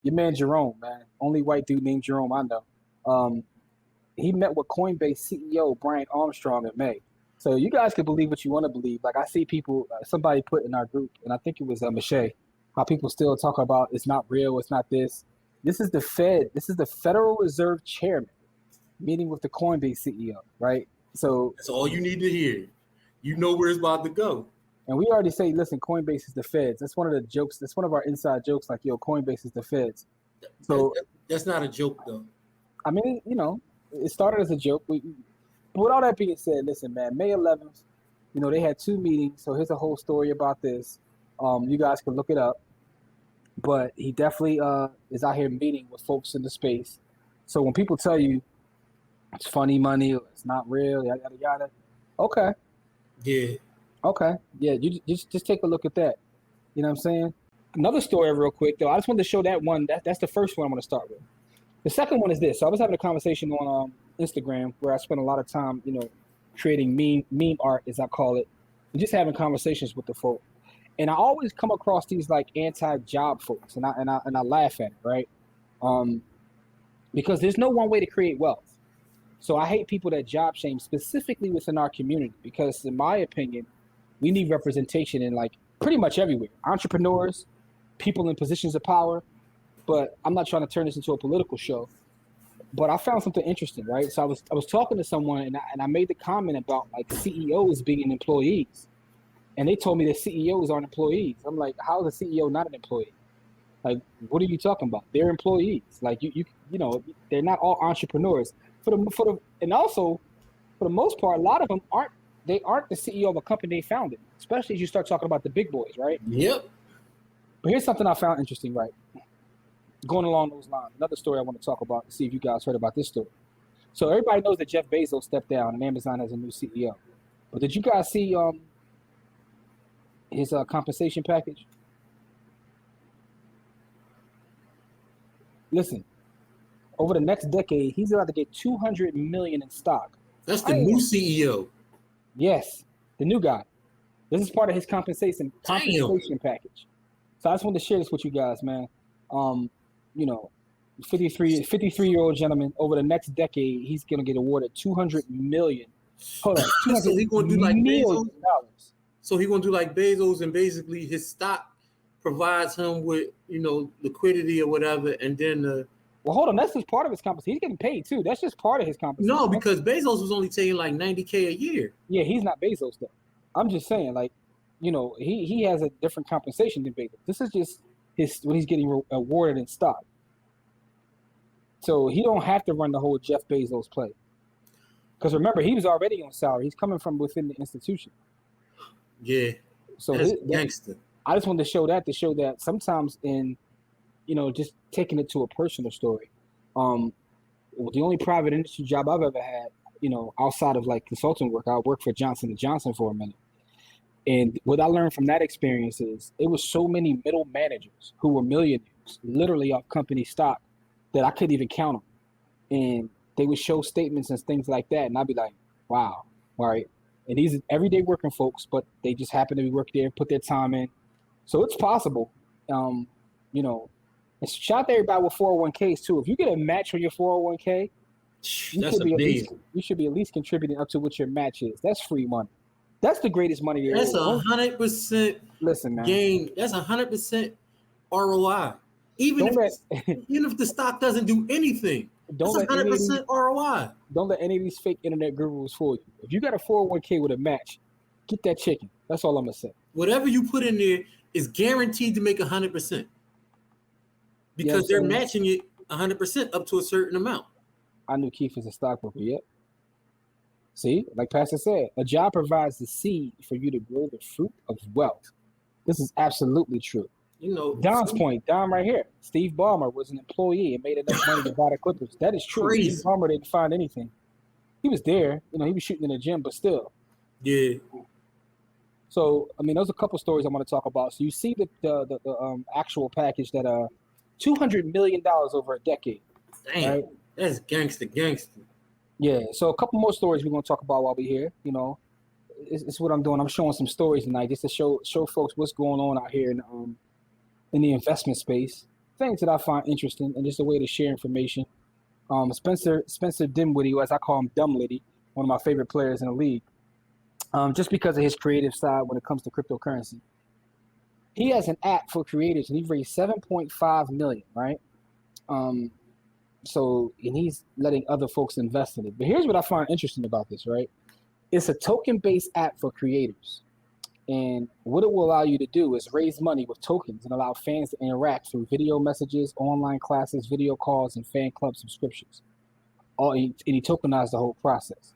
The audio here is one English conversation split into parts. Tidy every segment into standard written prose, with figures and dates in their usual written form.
Your man Jerome, man, only white dude named Jerome I know. Um, he met with Coinbase CEO Brian Armstrong in May. So you guys can believe what you want to believe. Like I see people, somebody put in our group, and I think it was Michelle, how people still talk about it's not real, it's not this. This is the Fed. This is the Federal Reserve Chairman meeting with the Coinbase CEO, right? So That's all you need to hear. You know where it's about to go. and we already say, listen, Coinbase is the Feds. That's one of the jokes. That's one of our inside jokes. Like, yo, Coinbase is the Feds. So That's not a joke, though. I mean, it started as a joke. But with all that being said, listen, man, May 11th, they had two meetings. So here's a whole story about this. You guys can look it up. But he definitely is out here meeting with folks in the space. So when people tell you it's funny money, or it's not real, yada yada yada, okay, Yeah. okay, yeah, you just take a look at that. You know what I'm saying? Another story, real quick though. I just wanted to show that one. That's the first one I'm going to start with. The second one is this. So I was having a conversation on Instagram where I spent a lot of time, creating meme art, as I call it, and just having conversations with the folk. And I always come across these like anti-job folks, and I laugh at it, right? Because there's no one way to create wealth. So I hate people that job shame specifically within our community, because in my opinion, we need representation in like pretty much everywhere. Entrepreneurs, people in positions of power. But I'm not trying to turn this into a political show. But I found something interesting, right? So I was talking to someone, and I made the comment about like CEOs being employees. And they told me that CEOs aren't employees. I'm like, how is a CEO not an employee? Like, what are you talking about? They're employees. Like they're not all entrepreneurs. And also for the most part, a lot of them aren't the CEO of a company they founded, especially as you start talking about the big boys, right? Yep. But here's something I found interesting, right? Going along those lines, another story I want to talk about to see if you guys heard about this story. So everybody knows that Jeff Bezos stepped down and Amazon has a new CEO. But did you guys see his compensation package? Listen, over the next decade, he's about to get $200 million in stock. That's the new CEO. Yes, the new guy. This is part of his compensation package. So I just wanted to share this with you guys, man. 53-year-old gentleman, over the next decade, he's gonna get awarded $200 million. Hold on, so he gonna do like Bezos. So he gonna do like Bezos, and basically his stock provides him with liquidity or whatever, and then well, hold on, that's just part of his compensation. He's getting paid too. That's just part of his compensation. No, because Bezos was only taking like $90K a year. Yeah, he's not Bezos though. I'm just saying, like, he has a different compensation than Bezos. This is just when he's getting awarded in stock. So he don't have to run the whole Jeff Bezos play. Because remember, he was already on salary. He's coming from within the institution. Yeah. So that's gangster. I just wanted to show that sometimes in, just taking it to a personal story. The only private industry job I've ever had, outside of like consulting work, I worked for Johnson & Johnson for a minute. And what I learned from that experience is it was so many middle managers who were millionaires, literally off company stock, that I couldn't even count them. And they would show statements and things like that. And I'd be like, wow, all right. And these are everyday working folks, but they just happen to be working there, put their time in. So it's possible, and shout out to everybody with 401ks too. If you get a match on your 401k, you should be at least contributing up to what your match is. That's free money. That's the greatest money there is. That's 100%. Listen, man. Gain. That's 100% ROI. Even if the stock doesn't do anything, that's 100% ROI. Don't let any of these fake internet gurus fool you. If you got a 401k with a match, get that chicken. That's all I'm gonna say. Whatever you put in there is guaranteed to make 100%, because they're matching it 100% up to a certain amount. I knew Keith was a stockbroker. Yep. See, like Pastor said, a job provides the seed for you to grow the fruit of wealth. This is absolutely true. Don's point, Don right here. Steve Ballmer was an employee and made enough money to buy the Clippers. That is true. Crazy. Steve Ballmer didn't find anything. He was there. He was shooting in the gym, but still. Yeah. So, those are a couple stories I want to talk about. So you see the actual package that $200 million over a decade. Damn, right? That's gangster. Yeah, so a couple more stories we're going to talk about while we're here. It's what I'm doing. I'm showing some stories tonight just to show folks what's going on out here in the investment space. things that I find interesting and just a way to share information. Spencer Dinwiddie, as I call him, Dumlitty, one of my favorite players in the league, just because of his creative side when it comes to cryptocurrency. He has an app for creators, and he raised $7.5 million, right? And he's letting other folks invest in it. But here's what I find interesting about this, right? It's a token-based app for creators. And what it will allow you to do is raise money with tokens and allow fans to interact through video messages, online classes, video calls, and fan club subscriptions. And he tokenized the whole process.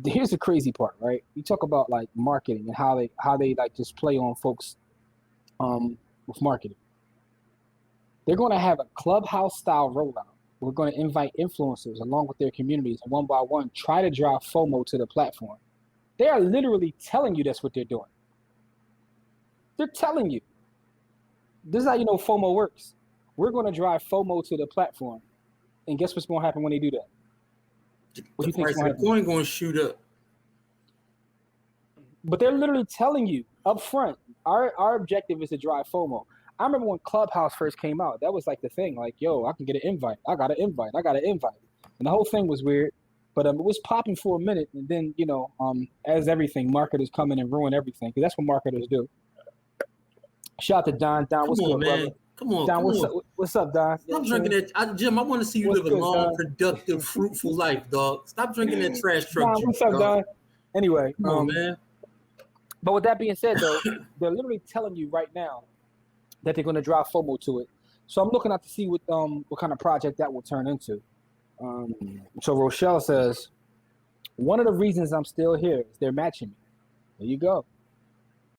Here's the crazy part, right? You talk about like marketing and how they like just play on folks with marketing. They're going to have a clubhouse style rollout. We're going to invite influencers along with their communities and one by one try to drive FOMO to the platform. They are literally telling you that's what they're doing. They're telling you. This is how you know FOMO works. We're going to drive FOMO to the platform. And guess what's going to happen when they do that? What do you think is going to happen? The coin going to shoot up. But they're literally telling you up front, our objective is to drive FOMO. I remember when Clubhouse first came out, that was like the thing. Like, yo, I can get an invite. I got an invite. And the whole thing was weird. But it was popping for a minute. And then, as everything, marketers come in and ruin everything. Because that's what marketers do. Shout out to Don. Don, what's good, man? brother? Come on, Don, what's up, Don? Stop drinking that. Jim, I want to see you live a long, productive, fruitful life, dog. Stop drinking that trash truck juice, what's up, Don? Anyway. Come on, man. But with that being said, though, they're literally telling you right now that they're going to drive FOMO to it. So I'm looking out to see what kind of project that will turn into. So Rochelle says, one of the reasons I'm still here is they're matching me. There you go.